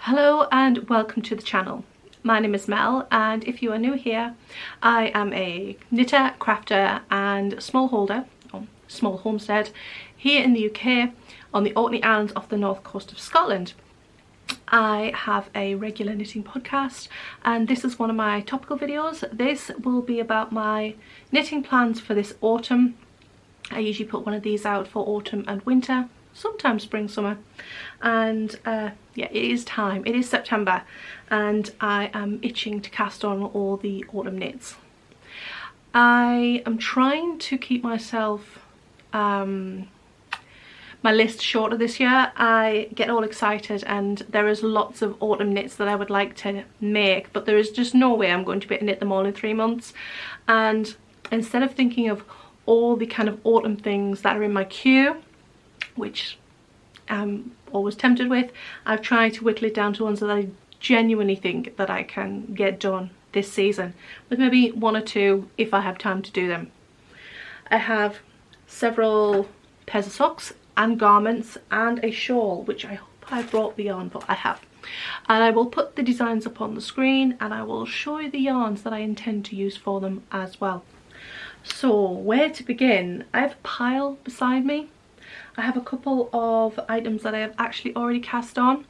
Hello and welcome to the channel. My name is Mel, and if you are new here, I am a knitter, crafter and smallholder, or small homestead, here in the UK on the Orkney Islands off the north coast of Scotland. I have a regular knitting podcast and this is one of my topical videos. This will be about my knitting plans for this autumn. I usually put one of these out for autumn and winter, sometimes spring, summer, and yeah, it is time. It is September and I am itching to cast on all the autumn knits. I am trying to keep myself my list shorter this year. I get all excited and there is lots of autumn knits that I would like to make, but there is just no way I'm going to be able to knit them all in 3 months. And instead of thinking of all the kind of autumn things that are in my queue, which I'm always tempted with, I've tried to whittle it down to ones that I genuinely think that I can get done this season, with maybe 1 or 2 if I have time to do them. I have several pairs of socks and garments and a shawl, which I hope I brought the yarn for. I have. And I will put the designs up on the screen and I will show you the yarns that I intend to use for them as well. So where to begin? I have a pile beside me. I have a couple of items that I have actually already cast on,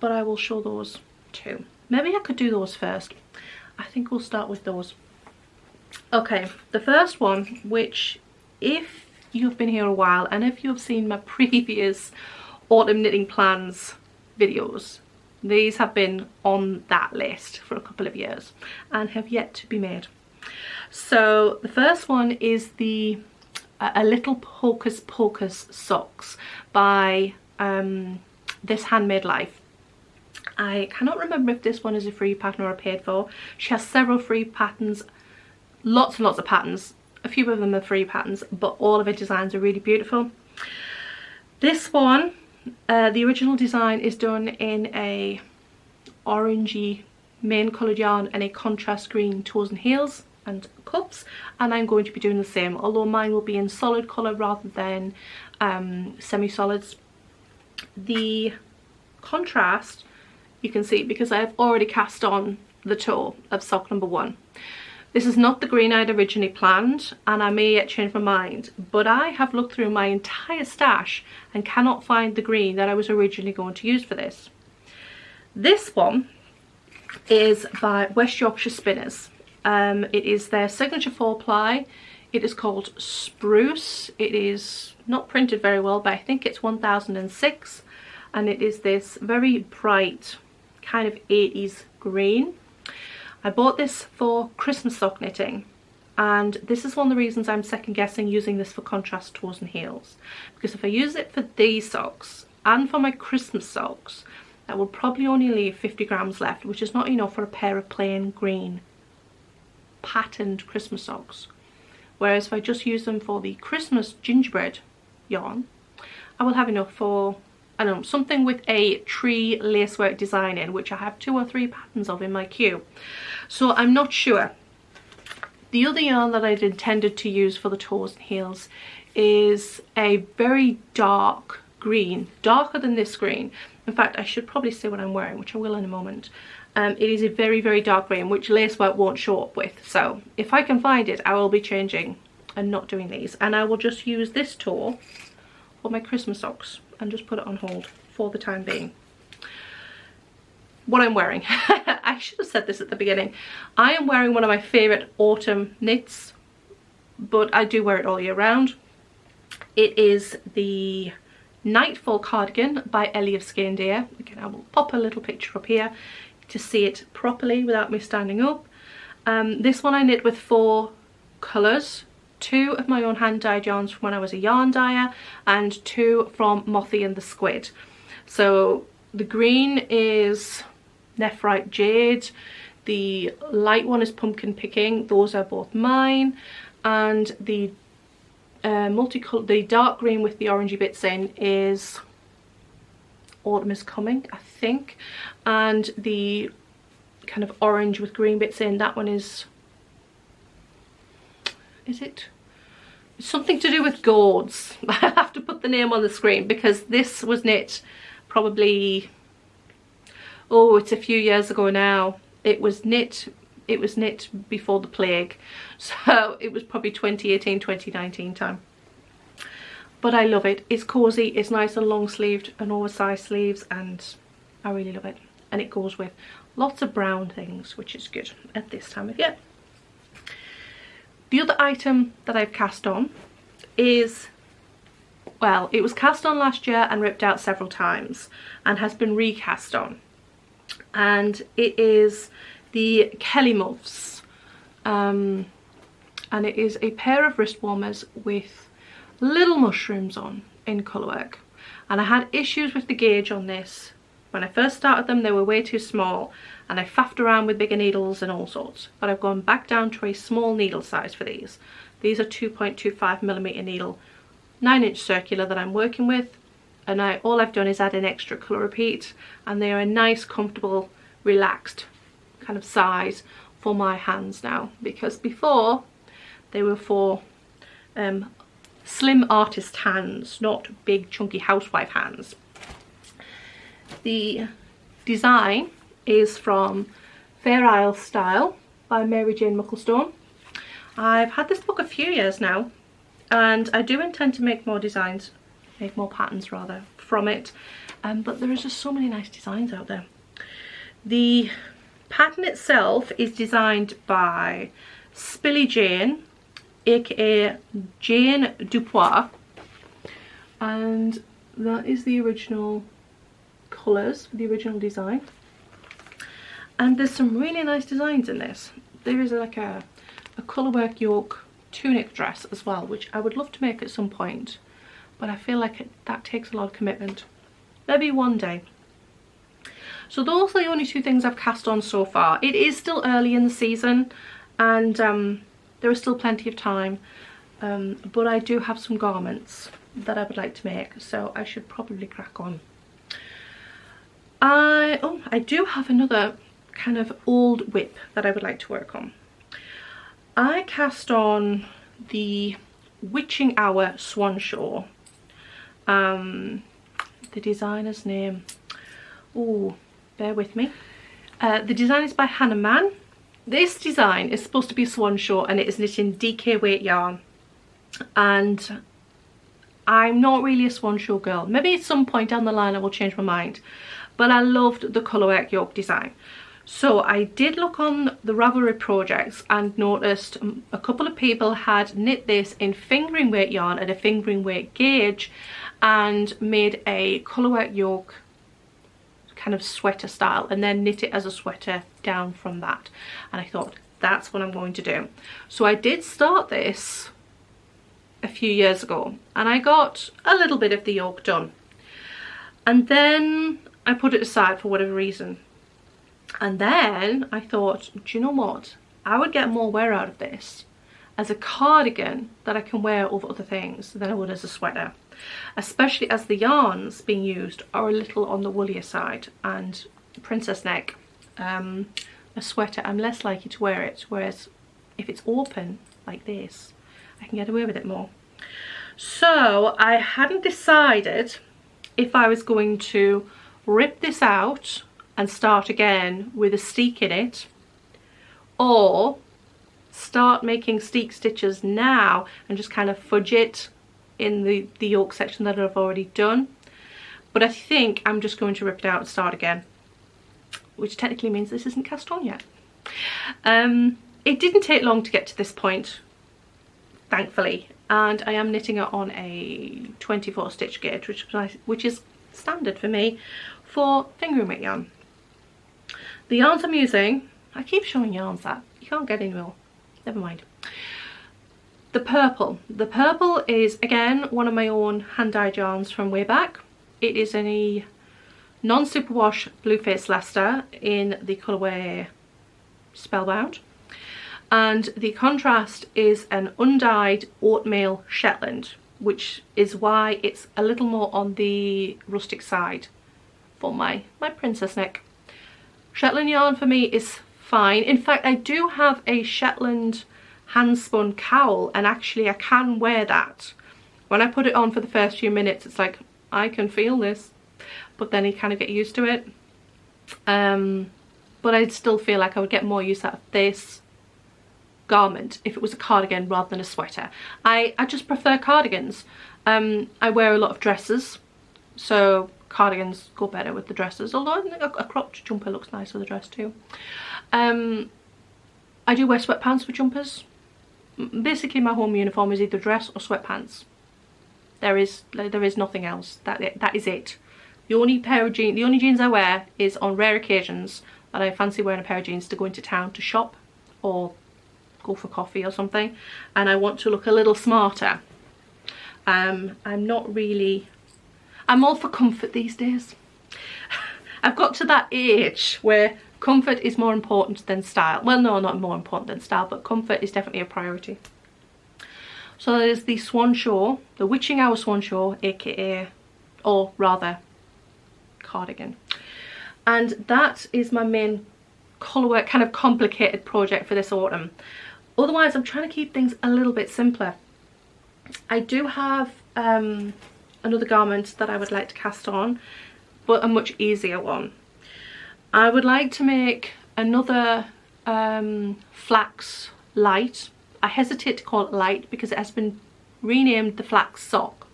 but I will show those too. Maybe I could do those first. I think we'll start with those. Okay, the first one, which if you've been here a while and if you've seen my previous autumn knitting plans videos, these have been on that list for a couple of years and have yet to be made. So the first one is the A Little Hocus Pocus socks by This Handmade Life. I cannot remember if this one is a free pattern or a paid for. She has several free patterns, lots and lots of patterns. A few of them are free patterns, but all of her designs are really beautiful. This one, the original design is done in a orangey main coloured yarn and a contrast green toes and heels and cups, and I'm going to be doing the same, although mine will be in solid colour rather than semi-solids. The contrast you can see because I have already cast on the toe of sock number 1. This is not the green I'd originally planned and I may yet change my mind, but I have looked through my entire stash and cannot find the green that I was originally going to use for this. This one is by West Yorkshire Spinners. It is their signature 4-ply. It is called Spruce. It is not printed very well, but I think it's 1006, and it is this very bright kind of 80s green. I bought this for Christmas sock knitting, and this is one of the reasons I'm second guessing using this for contrast toes and heels, because if I use it for these socks and for my Christmas socks, that will probably only leave 50 grams left, which is not enough for a pair of plain green patterned Christmas socks. Whereas if I just use them for the Christmas gingerbread yarn, I will have enough for, I don't know, something with a tree lacework design in, which I have 2 or 3 patterns of in my queue. So I'm not sure. The other yarn that I'd intended to use for the toes and heels is a very dark green, darker than this green. In fact, I should probably say what I'm wearing, which I will in a moment. It is a very, very dark green, which lacework won't show up with. So if I can find it, I will be changing and not doing these. And I will just use this toe for my Christmas socks and just put it on hold for the time being. What I'm wearing. I should have said this at the beginning. I am wearing one of my favourite autumn knits, but I do wear it all year round. It is the Nightfall cardigan by Ellie of Skeindare. Again, I will pop a little picture up here to see it properly without me standing up. This one I knit with 4 colours, 2 of my own hand dyed yarns from when I was a yarn dyer and 2 from Mothy and the Squid. So the green is Nephrite Jade, the light one is Pumpkin Picking, those are both mine, and the the dark green with the orangey bits in is Autumn is Coming, I think, and the kind of orange with green bits in, that one is it something to do with gourds. I have to put the name on the screen because this was knit probably Oh, it's a few years ago now. It was knit before the plague, so it was probably 2018, 2019 time. But I love it. It's cozy, it's nice and long sleeved and oversized sleeves, and I really love it. And it goes with lots of brown things, which is good at this time of year. The other item that I've cast on is, well, it was cast on last year and ripped out several times and has been recast on. And it is the Kelly Muffs. And it is a pair of wrist warmers with little mushrooms on in colourwork. And I had issues with the gauge on this. When I first started them, they were way too small, and I faffed around with bigger needles and all sorts. But I've gone back down to a small needle size for these. These are 2.25mm needle, 9-inch circular that I'm working with. And all I've done is add an extra colour repeat, and they are a nice, comfortable, relaxed kind of size for my hands now, because before they were for slim artist hands, not big chunky housewife hands. The design is from Fair Isle Style by Mary Jane Mucklestone. I've had this book a few years now, and I do intend to make more designs, make more patterns rather, from it, but there is just so many nice designs out there. The pattern itself is designed by Spilly Jane, aka Jane Dupois, and that is the original colours for the original design. And there's some really nice designs in this. There is like a colourwork yoke tunic dress as well, which I would love to make at some point, but I feel like that takes a lot of commitment. Maybe one day. So those are the only two things I've cast on so far. It is still early in the season, and there is still plenty of time, but I do have some garments that I would like to make, so I should probably crack on. I do have another kind of old whip that I would like to work on. I cast on the Witching Hour Swan Show. The designer's name, oh, bear with me. The design is by Hannah Mann. This design is supposed to be swan show, and it is knit in DK weight yarn, and I'm not really a swan show girl. Maybe at some point down the line I will change my mind, but I loved the colourwork yoke design. So I did look on the Ravelry projects and noticed a couple of people had knit this in fingering weight yarn at a fingering weight gauge and made a colourwork yoke kind of sweater style, and then knit it as a sweater down from that. And I thought, that's what I'm going to do. So I did start this a few years ago, and I got a little bit of the yoke done, and then I put it aside for whatever reason. And then I thought, do you know what, I would get more wear out of this as a cardigan that I can wear over other things than I would as a sweater, especially as the yarns being used are a little on the woollier side, and princess neck, a sweater, I'm less likely to wear it, whereas if it's open like this, I can get away with it more. So I hadn't decided if I was going to rip this out and start again with a steek in it, or start making steek stitches now and just kind of fudge it in the yoke section that I've already done. But I think I'm just going to rip it out and start again, which technically means this isn't cast on yet. It didn't take long to get to this point, thankfully, and I am knitting it on a 24 stitch gauge, which is standard for me for fingering weight yarn. The yarns I'm using, I keep showing yarns that you can't get any more, never mind. The purple is again one of my own hand dyed yarns from way back. It is a non-superwash Blueface Leicester in the colourway Spellbound, and the contrast is an undyed oatmeal Shetland, which is why it's a little more on the rustic side for my princess neck. Shetland yarn for me is fine. In fact, I do have a Shetland hand spun cowl, and actually I can wear that. When I put it on for the first few minutes, it's like, I can feel this, but then you kind of get used to it. But I'd still feel like I would get more use out of this garment if it was a cardigan rather than a sweater. I just prefer cardigans. I wear a lot of dresses, so cardigans go better with the dresses, although I think a cropped jumper looks nice with a dress too. I do wear sweatpants with jumpers. Basically my home uniform is either dress or sweatpants. There is nothing else. That is it. The only jeans I wear is on rare occasions that I fancy wearing a pair of jeans to go into town to shop or go for coffee or something, and I want to look a little smarter. I'm all for comfort these days. I've got to that age where comfort is more important than style. Well, no, not more important than style, but comfort is definitely a priority. So there's the Swan Show, the Witching Hour Swan Show, aka, or rather, cardigan. And that is my main colourwork, kind of complicated project for this autumn. Otherwise, I'm trying to keep things a little bit simpler. I do have another garment that I would like to cast on, but a much easier one. I would like to make another flax light. I hesitate to call it light because it has been renamed the flax sock.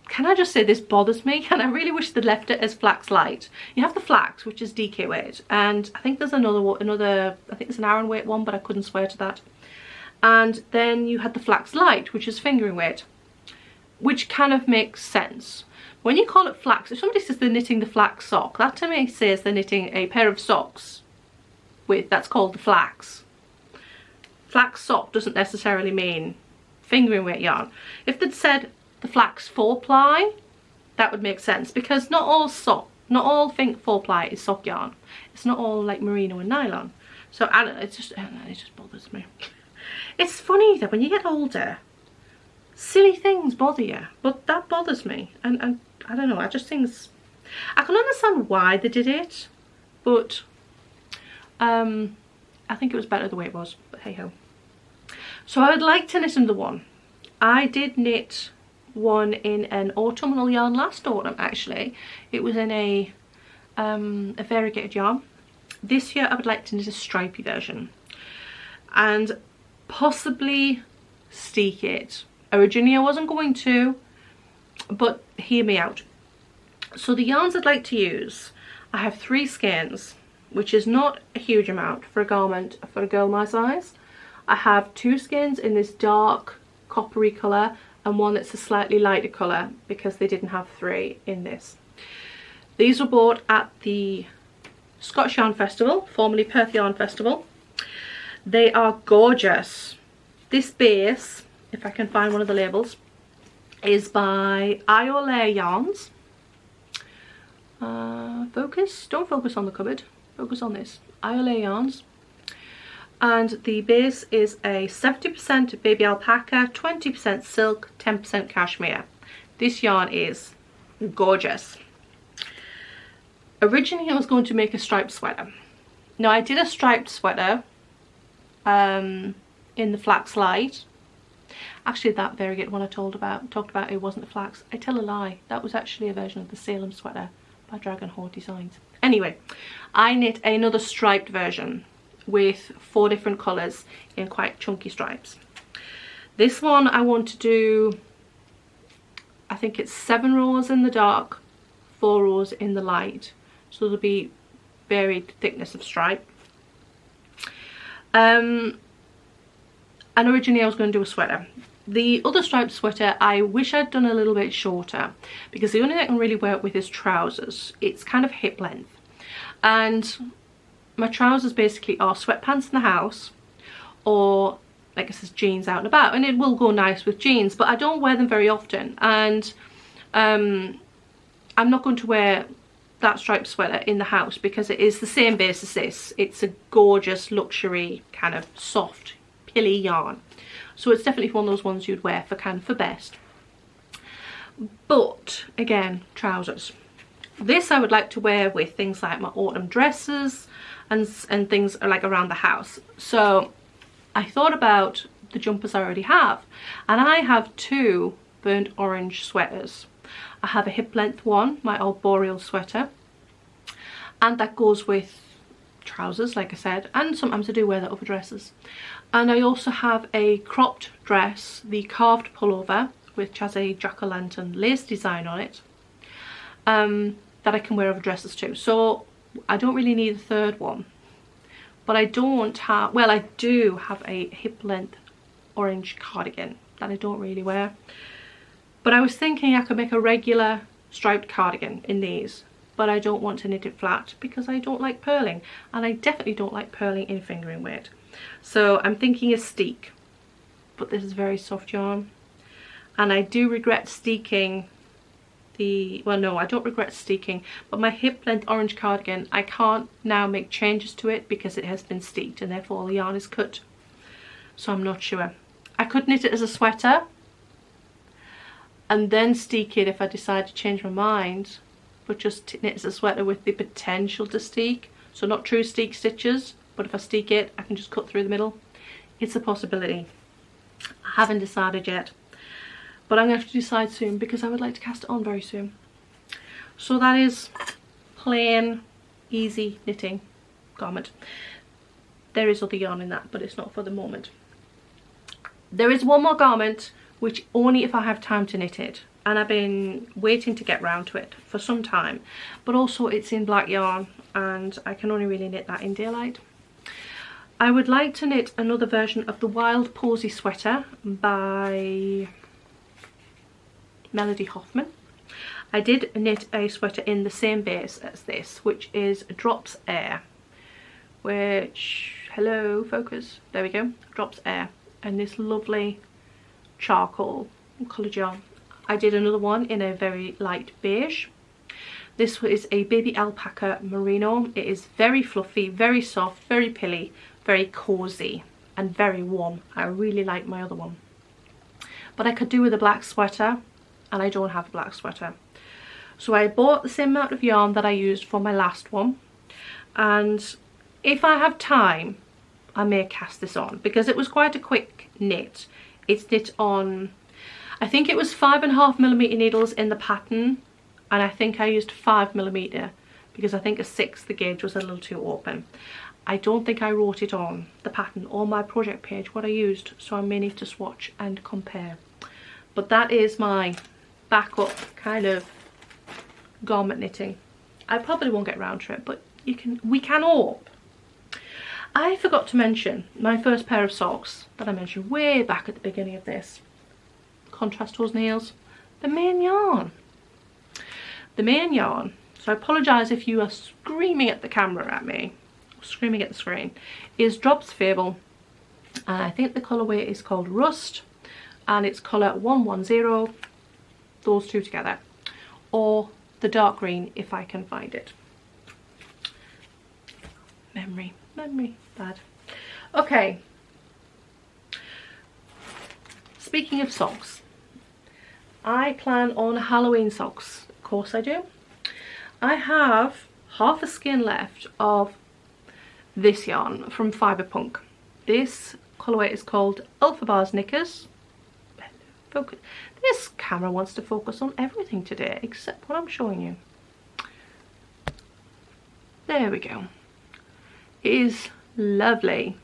Can I just say this bothers me, and I really wish they'd left it as flax light. You have the flax, which is DK weight, and I think there's another, I think it's an Aran weight one, but I couldn't swear to that. And then you had the flax light, which is fingering weight, which kind of makes sense. When you call it flax, if somebody says they're knitting the flax sock, that to me says they're knitting a pair of socks with, that's called the flax. Flax sock doesn't necessarily mean fingering weight yarn. If they'd said the flax 4-ply, that would make sense, because not all 4-ply is sock yarn. It's not all like merino and nylon. So I don't know, it just bothers me. It's funny that when you get older, silly things bother you, but that bothers me, and I don't know, I just think I can understand why they did it, but I think it was better the way it was, but hey ho. So I would like to knit another one. I did knit one in an autumnal yarn last autumn, actually. It was in a variegated yarn. This year I would like to knit a stripy version and possibly steek it. Originally I wasn't going to, but hear me out. So the yarns I'd like to use, I have 3 skeins, which is not a huge amount for a garment for a girl my size. I have 2 skeins in this dark coppery colour and one that's a slightly lighter colour because they didn't have 3 in this. These were bought at the Scottish Yarn Festival, formerly Perth Yarn Festival. They are gorgeous. This base, if I can find one of the labels, is by Iolay Yarns. Focus, don't focus on the cupboard, focus on this. Iolay Yarns. And the base is a 70% baby alpaca, 20% silk, 10% cashmere. This yarn is gorgeous. Originally I was going to make a striped sweater. Now I did a striped sweater in the flax light. Actually that variegated one I talked about, it wasn't the flax. I tell a lie, that was actually a version of the Salem sweater by Dragon Horde Designs. Anyway, I knit another striped version with 4 different colours in quite chunky stripes. This one I want to do, I think it's 7 rows in the dark, 4 rows in the light, so there'll be varied thickness of stripe. And originally I was going to do a sweater. The other striped sweater I wish I'd done a little bit shorter, because the only thing I can really work with is trousers. It's kind of hip length, and my trousers basically are sweatpants in the house, or like I said, jeans out and about, and it will go nice with jeans, but I don't wear them very often, and I'm not going to wear that striped sweater in the house because it is the same base as this. It's a gorgeous luxury kind of soft pilly yarn, so it's definitely one of those ones you'd wear for kind of for best. But again, trousers. This I would like to wear with things like my autumn dresses and things like around the house. So I thought about the jumpers I already have, and I have 2 burnt orange sweaters. I have a hip length one, my old boreal sweater, and that goes with trousers, like I said, and sometimes I do wear that over dresses. And I also have a cropped dress, the carved pullover, which has a jack-o'-lantern lace design on it, that I can wear over dresses too. So I don't really need a third one, but I don't have, well, I do have a hip length orange cardigan that I don't really wear, but I was thinking I could make a regular striped cardigan in these, but I don't want to knit it flat because I don't like purling, and I definitely don't like purling in fingering weight. So I'm thinking a steek, but this is very soft yarn, and I do regret steeking the, well, no, I don't regret steeking, but my hip length orange cardigan, I can't now make changes to it because it has been steeked and therefore all the yarn is cut. So I'm not sure. I could knit it as a sweater and then steek it if I decide to change my mind, but just knit as a sweater with the potential to steek. So not true steek stitches, but if I steek it, I can just cut through the middle. It's a possibility. I haven't decided yet, but I'm going to have to decide soon because I would like to cast it on very soon. So that is plain, easy knitting garment. There is other yarn in that, but it's not for the moment. There is one more garment, which only if I have time to knit it, and I've been waiting to get round to it for some time, but also it's in black yarn and I can only really knit that in daylight. I would like to knit another version of the Wild Posy sweater by Melody Hoffman. I did knit a sweater in the same base as this, which is Drops Air, which, hello focus, there we go, Drops Air, and this lovely charcoal coloured yarn. I did another one in a very light beige. This is a baby alpaca merino. It is very fluffy, very soft, very pilly, very cozy and very warm. I really like my other one, but I could do with a black sweater and I don't have a black sweater. So I bought the same amount of yarn that I used for my last one, and if I have time I may cast this on because it was quite a quick knit. It's knit on, I think it was 5.5mm needles in the pattern, and I think I used 5mm because I think a 6 the gauge was a little too open. I don't think I wrote it on the pattern or my project page what I used, so I may need to swatch and compare. But that is my backup kind of garment knitting. I probably won't get round to it, but we can hope. I forgot to mention my first pair of socks that I mentioned way back at the beginning of this. Contrast toes nails. The main yarn. The main yarn. So I apologise if you are screaming at the camera at me, or screaming at the screen, is Drops Fable. And I think the colourway is called Rust, and it's colour 110, those two together, or the dark green if I can find it. Memory bad. Okay, speaking of socks, I plan on Halloween socks. Of course I do. I have half a skein left of this yarn from Fiberpunk. This colourway is called Alpha Bars Knickers. Focus. This camera wants to focus on everything today except what I'm showing you. There we go. It is lovely.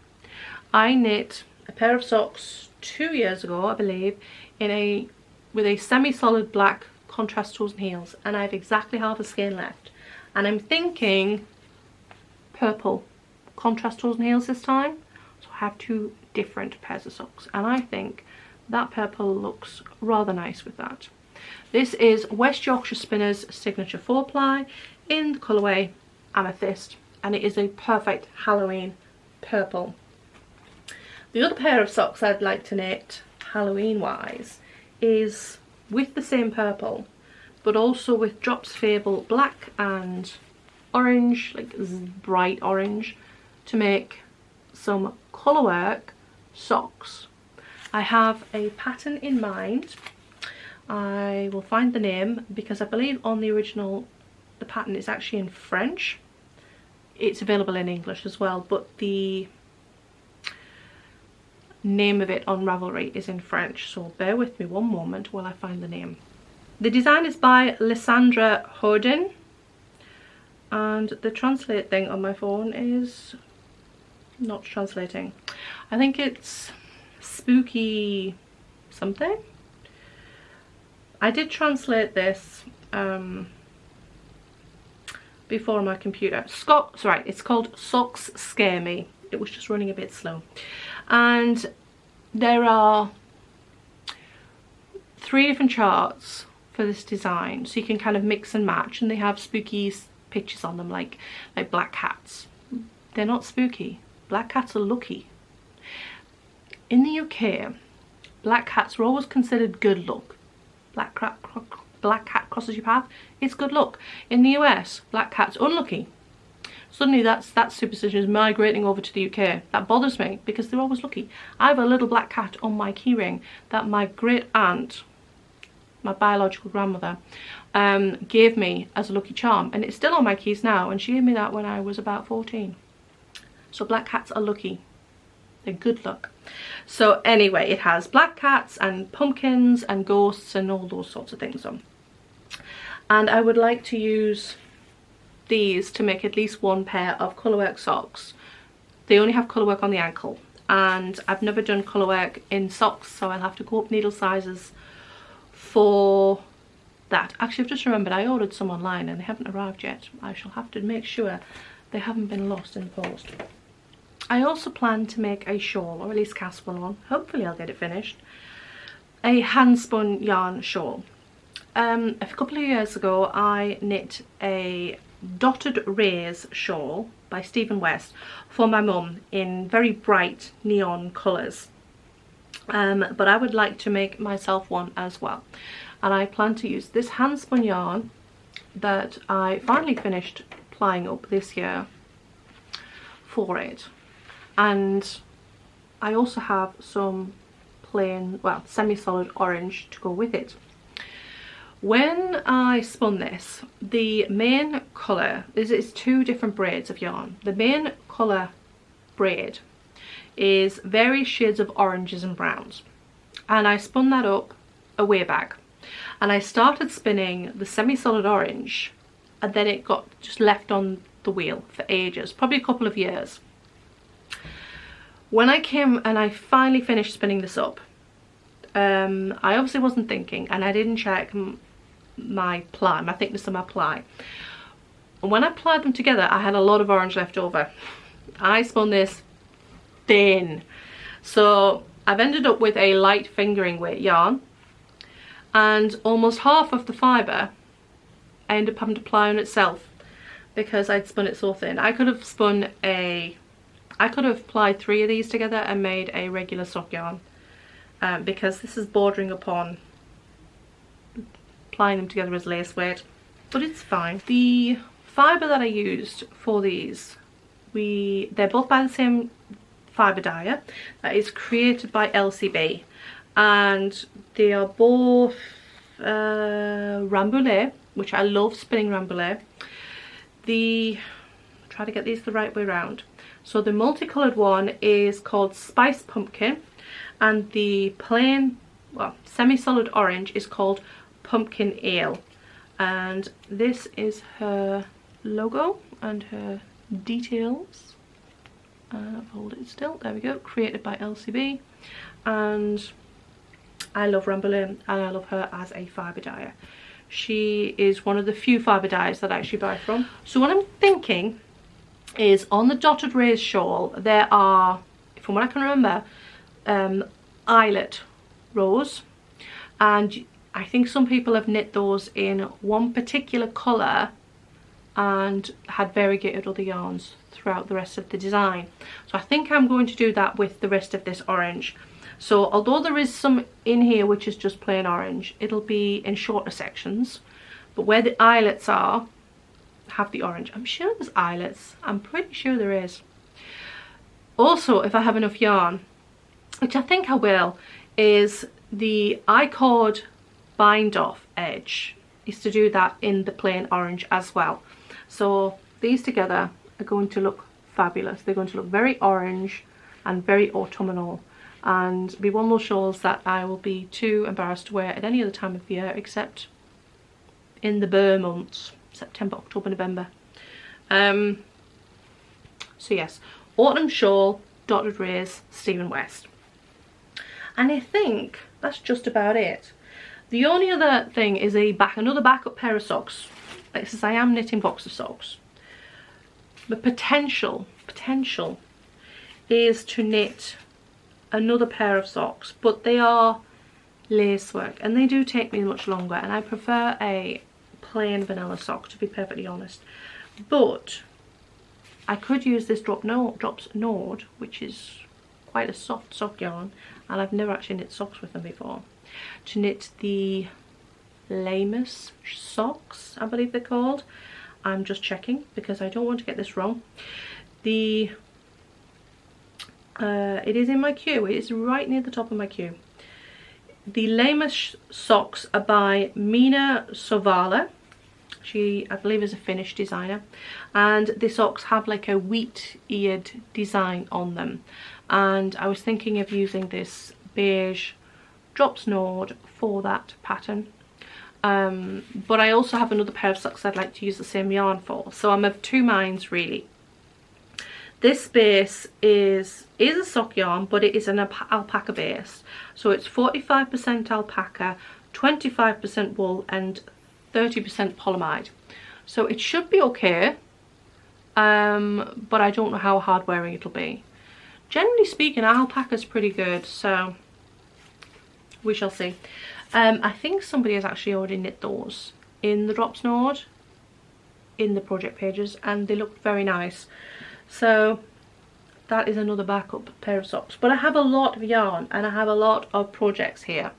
I knit a pair of socks 2 years ago, I believe, with a semi-solid black contrast toes and heels, and I have exactly half a skein left, and I'm thinking purple contrast toes and heels this time, so I have 2 different pairs of socks, and I think that purple looks rather nice with that. This is West Yorkshire Spinners Signature 4-ply in the colourway Amethyst, and it is a perfect Halloween purple. The other pair of socks I'd like to knit Halloween wise is with the same purple, but also with Drops Fable black and orange, like bright orange, to make some colourwork socks. I have a pattern in mind. I will find the name because I believe on the original the pattern is actually in French. It's available in English as well, but the name of it on Ravelry is in French, so bear with me one moment while I find the name. The design is by Lysandra Hoden, and the translate thing on my phone is not translating. I think it's spooky something. I did translate this before on my computer. Sorry, it's called Socks Scare Me. It was just running a bit slow. And there are 3 different charts for this design, so you can kind of mix and match, and they have spooky pictures on them, like black cats. They're not spooky. Black cats are lucky. In the UK, black cats are always considered good luck. Black cat crosses your path, it's good luck. In the US, black cat's unlucky. Suddenly that superstition is migrating over to the UK. That bothers me because they're always lucky. I have a little black cat on my keyring that my great aunt, my biological grandmother, gave me as a lucky charm, and it's still on my keys now, and she gave me that when I was about 14. So black cats are lucky. They're good luck. So anyway, it has black cats and pumpkins and ghosts and all those sorts of things on. And I would like to use these to make at least 1 pair of colourwork socks. They only have colourwork on the ankle, and I've never done colourwork in socks, so I'll have to go up needle sizes for that. Actually, I've just remembered I ordered some online and they haven't arrived yet. I shall have to make sure they haven't been lost in the post. I also plan to make a shawl, or at least cast one on. Hopefully I'll get it finished. A hand spun yarn shawl. A couple of years ago I knit a dotted rays shawl by Stephen West for my mum in very bright neon colours. But I would like to make myself one as well. And I plan to use this hand spun yarn that I finally finished plying up this year for it. And I also have some plain, well, semi-solid orange to go with it. When I spun this, the main colour is 2 different braids of yarn. The main colour braid is various shades of oranges and browns, and I spun that up a way back, and I started spinning the semi-solid orange, and then it got just left on the wheel for ages, probably a couple of years. When I came and I finally finished spinning this up, I obviously wasn't thinking, and I didn't check my thickness of my ply. And when I plied them together, I had a lot of orange left over. I spun this thin, so I've ended up with a light fingering weight yarn, and almost half of the fibre I ended up having to ply on itself because I'd spun it so thin. I could have plied 3 of these together and made a regular sock yarn, because this is bordering upon plying them together as lace weight, but it's fine. The fibre that I used for these, they're both by the same fibre dyer that is created by LCB, and they are both Rambouillet, which I love spinning Rambouillet. Try to get these the right way around. So the multicoloured one is called Spice Pumpkin, and the plain, well, semi-solid orange is called Pumpkin Ale. And this is her logo and her details. Hold it still, there we go. Created by LCB, and I love Rambouillet and I love her as a fibre dyer. She is one of the few fibre dyers that I actually buy from. So what I'm thinking is, on the dotted rays shawl there are, from what I can remember, eyelet rows, and I think some people have knit those in one particular colour and had variegated other yarns throughout the rest of the design. So I think I'm going to do that with the rest of this orange. So although there is some in here which is just plain orange, it'll be in shorter sections, but where the eyelets are, have the orange. I'm sure there's eyelets, I'm pretty sure there is. Also, if I have enough yarn, which I think I will, is the I-cord bind off edge is to do that in the plain orange as well. So these together are going to look fabulous. They're going to look very orange and very autumnal, and be one of those shawls that I will be too embarrassed to wear at any other time of year except in the Burr months, September, October, November. So yes, autumn shawl, dotted rays, Stephen West. And I think that's just about it. The only other thing is another backup pair of socks. Like, since I am knitting boxer socks, the potential is to knit another pair of socks, but they are lace work and they do take me much longer, and I prefer a plain vanilla sock, to be perfectly honest. But I could use this Drops Nord, which is quite a soft sock yarn, and I've never actually knit socks with them before, to knit the Lamus socks, I believe they're called. I'm just checking because I don't want to get this wrong. It is in my queue. It is right near the top of my queue. The Lamus socks are by Mina Sovala. She, I believe, is a Finnish designer, and the socks have like a wheat-eared design on them, and I was thinking of using this beige Drops Nord for that pattern. But I also have another pair of socks I'd like to use the same yarn for, so I'm of two minds really. This base is a sock yarn, but it is an alpaca base, so it's 45% alpaca, 25% wool and 30% polyamide, so it should be okay, but I don't know how hard wearing it'll be. Generally speaking, alpaca's pretty good, so we shall see. I think somebody has actually already knit those in the Drops Nord in the project pages, and they look very nice. So that is another backup pair of socks. But I have a lot of yarn and I have a lot of projects here,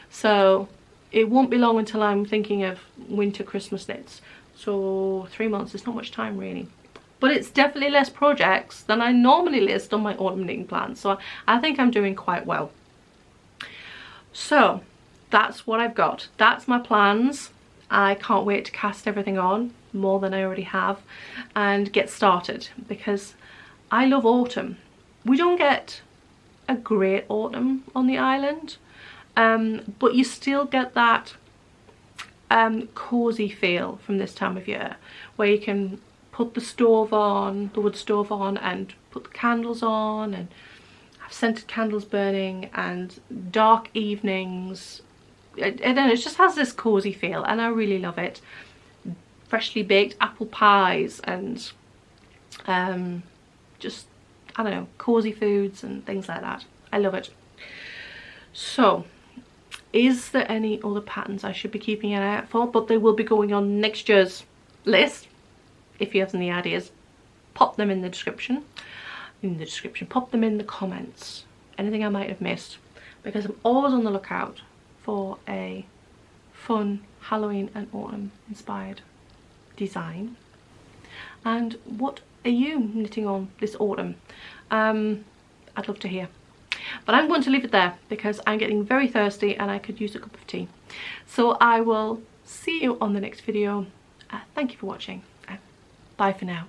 so it won't be long until I'm thinking of winter Christmas knits. So 3 months is not much time really, but it's definitely less projects than I normally list on my autumn knitting plan, so I think I'm doing quite well. So that's what I've got. That's my plans. I can't wait to cast everything on, more than I already have, and get started, because I love autumn. We don't get a great autumn on the island, but you still get that cozy feel from this time of year, where you can put the stove on, the wood stove on, and put the candles on and have scented candles burning, and dark evenings. I don't know, it just has this cozy feel and I really love it. Freshly baked apple pies and just, I don't know, cozy foods and things like that. I love it. So is there any other patterns I should be keeping an eye out for? But they will be going on next year's list. If you have any ideas, pop them in the description. Pop them in the comments. Anything I might have missed, because I'm always on the lookout for a fun Halloween and autumn inspired design. And what are you knitting on this autumn? I'd love to hear. But I'm going to leave it there because I'm getting very thirsty and I could use a cup of tea. So I will see you on the next video. Thank you for watching. Bye for now.